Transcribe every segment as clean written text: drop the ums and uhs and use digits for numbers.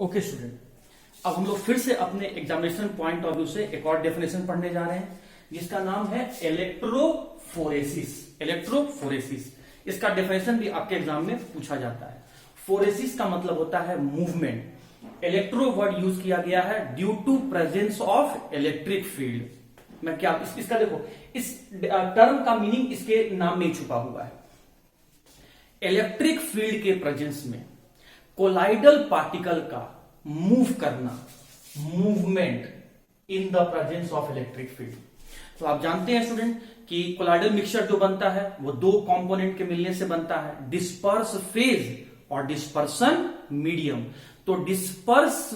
Okay student, अब हम लोग फिर से अपने एग्जामिनेशन पॉइंट ऑफ व्यू से एक और डेफिनेशन पढ़ने जा रहे हैं जिसका नाम है इलेक्ट्रोफोरेसिस। इलेक्ट्रोफोरेसिस, इसका डेफिनेशन भी आपके एग्जाम में पूछा जाता है। फोरेसिस का मतलब होता है मूवमेंट। इलेक्ट्रो वर्ड यूज किया गया है due to presence of electric field. मैं क्या इसका देखो, इस टर्म का मीनिंग इसके नाम में ही छुपा हुआ है। इलेक्ट्रिक फील्ड के प्रेजेंस में कोलाइडल पार्टिकल का मूव करना, movement in the presence of electric field. तो आप जानते हैं स्टूडेंट कि कोलाइडल मिक्सचर जो बनता है वो दो कंपोनेंट के मिलने से बनता है, डिस्पर्स फेज और डिस्पर्सन मीडियम। तो डिस्पर्स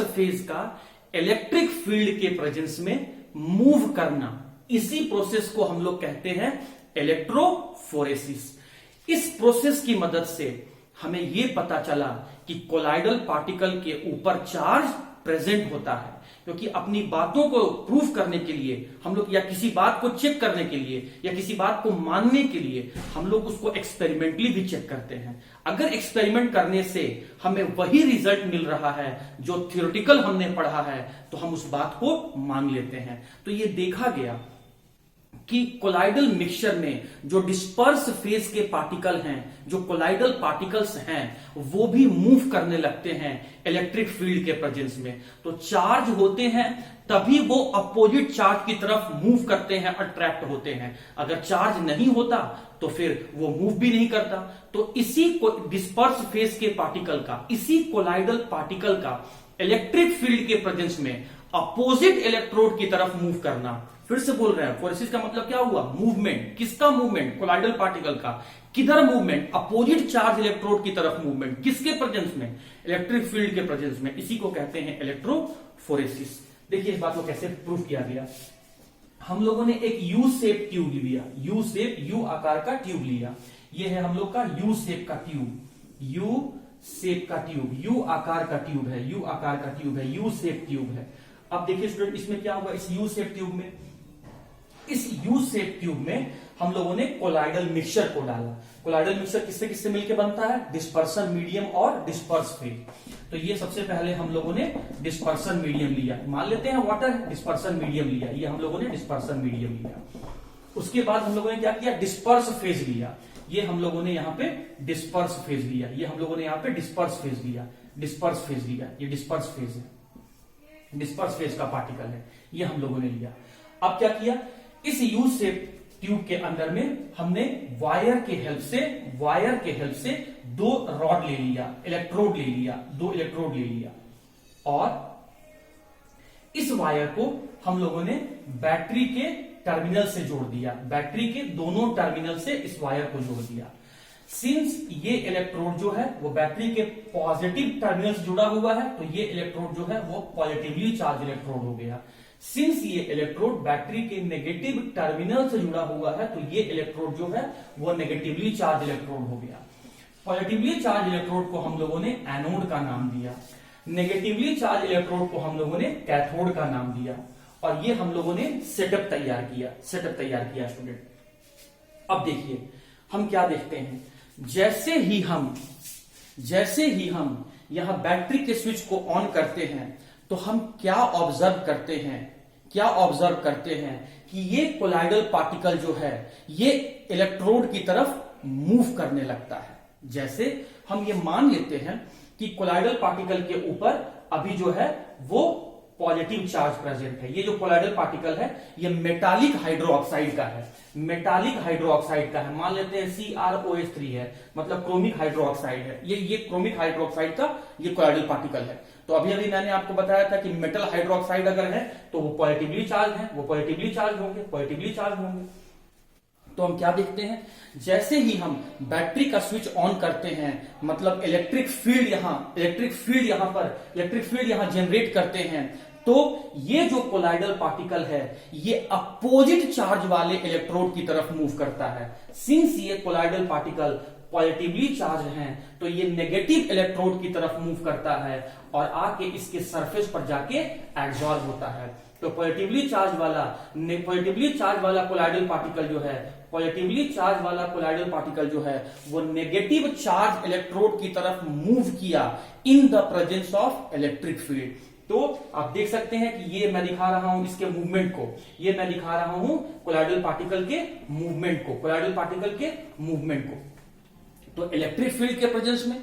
फेज का इलेक्ट्रिक फील्ड के प्रेजेंस में मूव करना, इसी प्रोसेस को हम लोग कहते हैं इलेक्ट्रोफोरेसिस। इस प्रोसेस की मदद से हमें यह पता चला कि कोलाइडल पार्टिकल के ऊपर चार्ज प्रेजेंट होता है, क्योंकि अपनी बातों को प्रूव करने के लिए हम लोग, या किसी बात को चेक करने के लिए, या किसी बात को मानने के लिए हम लोग उसको एक्सपेरिमेंटली भी चेक करते हैं। अगर एक्सपेरिमेंट करने से हमें वही रिजल्ट मिल रहा है जो थ्योरेटिकल हमने पढ़ा है, तो हम उस बात को मान लेते हैं। तो ये देखा गया कि कोलाइडल मिक्सचर में जो डिस्पर्स फेज के पार्टिकल हैं, जो कोलाइडल पार्टिकल्स हैं, वो भी मूव करने लगते हैं इलेक्ट्रिक फील्ड के प्रेजेंस में। तो चार्ज होते हैं तभी वो अपोजिट चार्ज की तरफ मूव करते हैं, अट्रैक्ट होते हैं। अगर चार्ज नहीं होता तो फिर वो मूव भी नहीं करता। तो इसी डिस्पर्स फेज के पार्टिकल का, इसी कोलाइडल पार्टिकल का इलेक्ट्रिक फील्ड के प्रेजेंस में अपोजिट इलेक्ट्रोड की तरफ मूव करना। फिर से बोल रहे हैं, फोरेसिस का मतलब क्या हुआ? मूवमेंट। किसका मूवमेंट? कोलाइडल पार्टिकल का। किधर मूवमेंट? अपोजिट चार्ज इलेक्ट्रोड की तरफ मूवमेंट। किसके प्रेजेंस में? इलेक्ट्रिक फील्ड के प्रेजेंस में। इसी को कहते हैं इलेक्ट्रोफोरेसिस। देखिए इस बात को कैसे प्रूव किया गया। हम लोगों ने एक यू शेप ट्यूब लिया, यू शेप, यू आकार का ट्यूब लिया। ये है हम लोग का यू शेप का ट्यूब, यू शेप का ट्यूब, यू आकार का ट्यूब है, यू आकार का ट्यूब है, यू शेप ट्यूब है। अब देखिए स्टूडेंट, इसमें क्या हुआ? इस यू शेप ट्यूब में, इस यू शेप ट्यूब में हम लोगों ने कोलाइडल मिक्सचर को डाला। कोलाइडल मिक्सचर किससे किससे मिलकर बनता है? डिस्पर्सन मीडियम और डिस्पर्स फेज। तो ये सबसे पहले हम लोगों ने डिस्पर्सन मीडियम लिया, मान लेते हैं वाटर, डिस्पर्सन मीडियम लिया, ये हम लोगों ने डिस्पर्सन मीडियम लिया। उसके बाद हम लोगों ने क्या किया? डिस्पर्स फेज लिया, ये हम लोगों ने यहाँ पे डिस्पर्स फेज लिया, ये हम लोगों ने यहाँ पे डिस्पर्स फेज लिया, डिस्पर्स फेज लिया, ये डिस्पर्स फेज है, डिस्पर्स फेज का पार्टिकल है, ये हम लोगों ने लिया। अब क्या किया? इस यू शेप ट्यूब के अंदर में हमने वायर के हेल्प से दो रॉड ले लिया, इलेक्ट्रोड ले लिया, दो इलेक्ट्रोड ले लिया, और इस वायर को हम लोगों ने बैटरी के टर्मिनल से जोड़ दिया, बैटरी के दोनों टर्मिनल से इस वायर को जोड़ दिया। सिंस ये इलेक्ट्रोड जो है वो बैटरी के पॉजिटिव टर्मिनल से जुड़ा हुआ है, तो ये इलेक्ट्रोड जो है वो पॉजिटिवली चार्ज इलेक्ट्रोड हो गया। सिंस ये इलेक्ट्रोड बैटरी के नेगेटिव टर्मिनल से जुड़ा हुआ है, तो ये इलेक्ट्रोड जो है वो नेगेटिवली चार्ज इलेक्ट्रोड हो गया। पॉजिटिवली चार्ज इलेक्ट्रोड को हम लोगों ने एनोड का नाम दिया, नेगेटिवली चार्ज इलेक्ट्रोड को हम लोगों ने कैथोड का नाम दिया, और ये हम लोगों ने सेटअप तैयार किया स्टूडेंट। अब देखिए हम क्या देखते हैं, जैसे ही हम यहां बैटरी के स्विच को ऑन करते हैं तो हम क्या ऑब्जर्व करते हैं कि ये कोलाइडल पार्टिकल जो है ये इलेक्ट्रोड की तरफ मूव करने लगता है। जैसे हम ये मान लेते हैं कि कोलाइडल पार्टिकल के ऊपर अभी जो है वो पॉजिटिव चार्ज प्रेजेंट है। ये जो कोलाइडल पार्टिकल है ये मेटालिक हाइड्रोक्साइड का है, मान लेते हैं CrOH3 है, मतलब क्रोमिक हाइड्रोक्साइड है। ये क्रोमिक हाइड्रोक्साइड का ये कोलाइडल पार्टिकल है। तो अभी मैंने आपको बताया था कि मेटल हाइड्रोक्साइड अगर है तो वो पॉजिटिवली चार्ज है, वो पॉजिटिवली चार्ज होंगे। तो हम क्या देखते हैं, जैसे ही हम बैटरी का स्विच ऑन करते हैं, मतलब इलेक्ट्रिक फील्ड यहां जनरेट करते हैं, तो ये जो कोलाइडल पार्टिकल है ये अपोजिट चार्ज वाले इलेक्ट्रोड की तरफ मूव करता है। सिंस ये कोलाइडल पार्टिकल पॉजिटिवली चार्ज हैं, तो ये नेगेटिव इलेक्ट्रोड की तरफ मूव करता है और आके इसके सरफेस पर जाके एब्जॉर्ब होता है। तो पॉजिटिवली चार्ज वाला कोलाइडल पार्टिकल जो है पॉजिटिवली चार्ज वाला कोलाइडल पार्टिकल जो है वो नेगेटिव चार्ज इलेक्ट्रोड की तरफ मूव किया in the presence of electric field. तो आप देख सकते हैं कि ये मैं दिखा रहा हूं इसके मूवमेंट को, ये मैं दिखा रहा हूं कोलाइडल पार्टिकल के मूवमेंट को, कोलाइडल पार्टिकल के मूवमेंट को। तो इलेक्ट्रिक फील्ड के प्रेजेंस में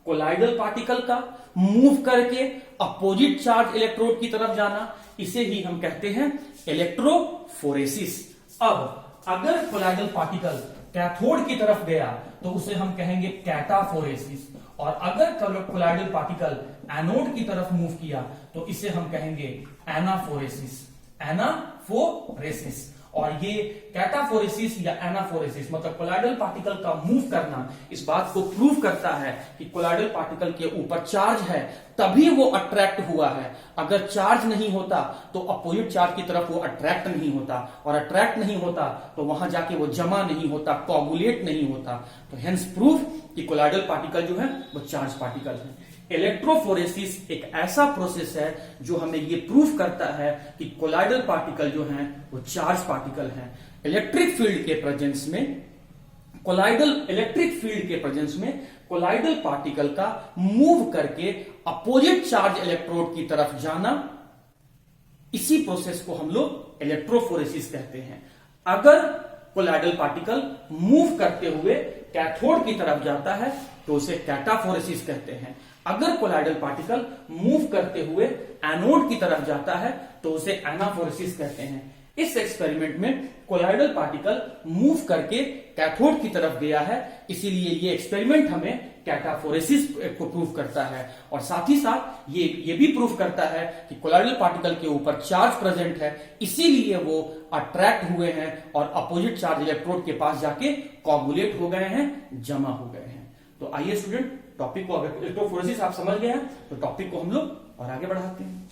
कोलाइडल पार्टिकल का मूव करके अपोजिट चार्ज इलेक्ट्रोड की तरफ जाना, इसे ही हम कहते हैं इलेक्ट्रोफोरेसिस। अब अगर कोलाइडल पार्टिकल कैथोड की तरफ गया तो उसे हम कहेंगे कैटाफोरेसिस, और अगर कोलाइडल पार्टिकल एनोड की तरफ मूव किया तो इसे हम कहेंगे एनाफोरेसिस, एनाफोरेसिस। और ये कैटाफोरेसिस या एनाफोरेसिस मतलब कोलाइडल पार्टिकल का मूव करना इस बात को प्रूव करता है कि कोलाइडल पार्टिकल के ऊपर चार्ज है तभी वो अट्रैक्ट हुआ है। अगर चार्ज नहीं होता तो अपोजिट चार्ज की तरफ वो अट्रैक्ट नहीं होता, और अट्रैक्ट नहीं होता तो वहां जाके वो जमा नहीं होता, कोगुलेट नहीं होता। तो हेंस प्रूफ कि कोलाइडल पार्टिकल जो है वो चार्ज पार्टिकल है। इलेक्ट्रोफोरेसिस एक ऐसा प्रोसेस है जो हमें ये प्रूफ करता है कि कोलाइडल पार्टिकल जो हैं वो चार्ज पार्टिकल हैं। इलेक्ट्रिक फील्ड के प्रेजेंस में कोलाइडल पार्टिकल का मूव करके अपोजिट चार्ज इलेक्ट्रोड की तरफ जाना, इसी प्रोसेस को हम लोग इलेक्ट्रोफोरेसिस कहते हैं। अगर कोलाइडल पार्टिकल मूव करते हुए कैथोड की तरफ जाता है तो उसे कैटाफोरेसिस कहते हैं। अगर कोलाइडल पार्टिकल मूव करते हुए एनोड की तरफ जाता है तो उसे एनाफोरेसिस कहते हैं। इस एक्सपेरिमेंट में कोलाइडल पार्टिकल मूव करके कैथोड की तरफ गया है, इसीलिए ये एक्सपेरिमेंट हमें कैटाफोरेसिस को प्रूव करता है। और साथ ही साथ ये भी प्रूव करता है कि कोलाइडल पार्टिकल के ऊपर चार्ज प्रेजेंट है, इसीलिए वो अट्रैक्ट हुए हैं और अपोजिट चार्ज इलेक्ट्रोड के पास जाके कोगुलेट हो गए हैं, जमा हो गए हैं। तो आइए स्टूडेंट, टॉपिक को, अगर इलेक्ट्रोफोरेसिस आप समझ गए हैं तो टॉपिक को हम लोग और आगे बढ़ाते हैं।